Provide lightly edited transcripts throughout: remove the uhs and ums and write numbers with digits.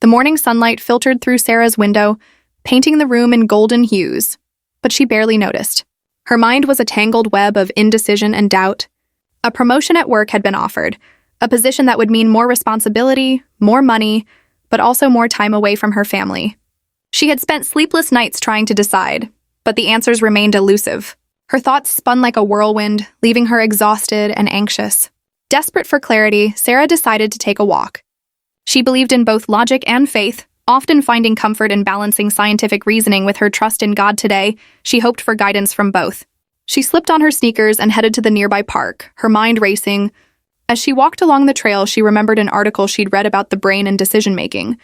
The morning sunlight filtered through Sarah's window, painting the room in golden hues, but she barely noticed. Her mind was a tangled web of indecision and doubt. A promotion at work had been offered, a position that would mean more responsibility, more money, but also more time away from her family. She had spent sleepless nights trying to decide, but the answers remained elusive. Her thoughts spun like a whirlwind, leaving her exhausted and anxious. Desperate for clarity, Sarah decided to take a walk. She believed in both logic and faith, often finding comfort in balancing scientific reasoning with her trust in God. Today, she hoped for guidance from both. She slipped on her sneakers and headed to the nearby park, her mind racing. As she walked along the trail, she remembered an article she'd read about the brain and decision-making.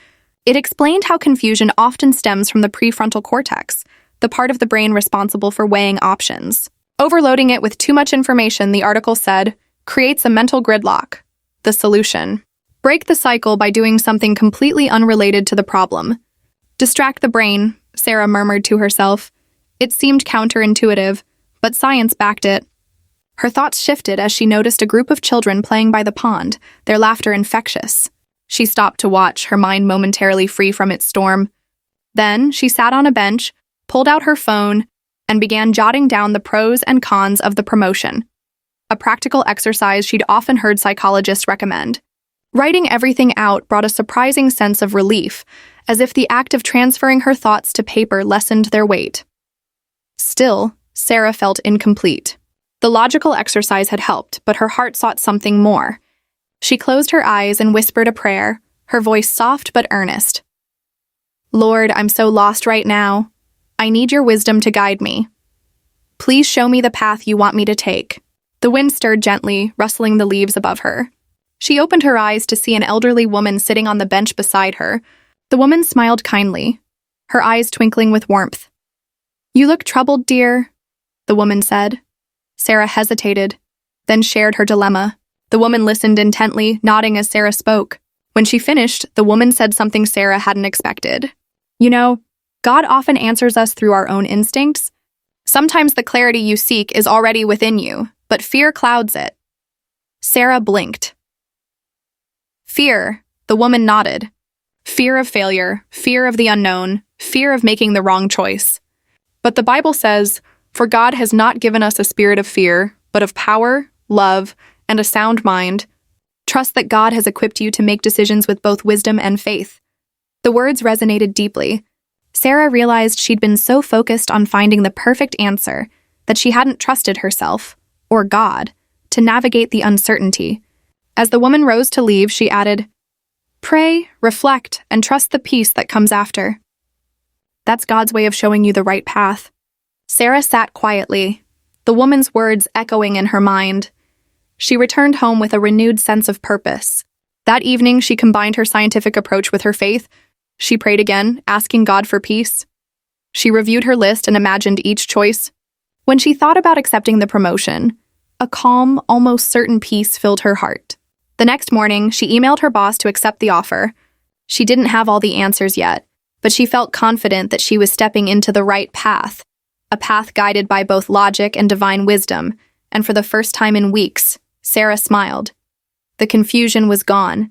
It explained how confusion often stems from the prefrontal cortex, the part of the brain responsible for weighing options. Overloading it with too much information, the article said, creates a mental gridlock. The solution: break the cycle by doing something completely unrelated to the problem. Distract the brain, Sarah murmured to herself. It seemed counterintuitive, but science backed it. Her thoughts shifted as she noticed a group of children playing by the pond, their laughter infectious. She stopped to watch, her mind momentarily free from its storm. Then she sat on a bench, pulled out her phone, and began jotting down the pros and cons of the promotion, a practical exercise she'd often heard psychologists recommend. Writing everything out brought a surprising sense of relief, as if the act of transferring her thoughts to paper lessened their weight. Still, Sarah felt incomplete. The logical exercise had helped, but her heart sought something more. She closed her eyes and whispered a prayer, her voice soft but earnest. Lord, I'm so lost right now. I need your wisdom to guide me. Please show me the path you want me to take. The wind stirred gently, rustling the leaves above her. She opened her eyes to see an elderly woman sitting on the bench beside her. The woman smiled kindly, her eyes twinkling with warmth. You look troubled, dear, the woman said. Sarah hesitated, then shared her dilemma. The woman listened intently, nodding as Sarah spoke. When she finished, the woman said something Sarah hadn't expected. You know, God often answers us through our own instincts. Sometimes the clarity you seek is already within you, but fear clouds it. Sarah blinked. Fear, the woman nodded. Fear of failure, fear of the unknown, fear of making the wrong choice. But the Bible says, "For God has not given us a spirit of fear, but of power, love, and a sound mind." Trust that God has equipped you to make decisions with both wisdom and faith. The words resonated deeply. Sarah realized she'd been so focused on finding the perfect answer that she hadn't trusted herself, or God, to navigate the uncertainty. As the woman rose to leave, she added, "Pray, reflect, and trust the peace that comes after. That's God's way of showing you the right path." Sarah sat quietly, the woman's words echoing in her mind. She returned home with a renewed sense of purpose. That evening, she combined her scientific approach with her faith. She prayed again, asking God for peace. She reviewed her list and imagined each choice. When she thought about accepting the promotion, a calm, almost certain peace filled her heart. The next morning, she emailed her boss to accept the offer. She didn't have all the answers yet, but she felt confident that she was stepping into the right path, a path guided by both logic and divine wisdom, and for the first time in weeks, Sarah smiled. The confusion was gone,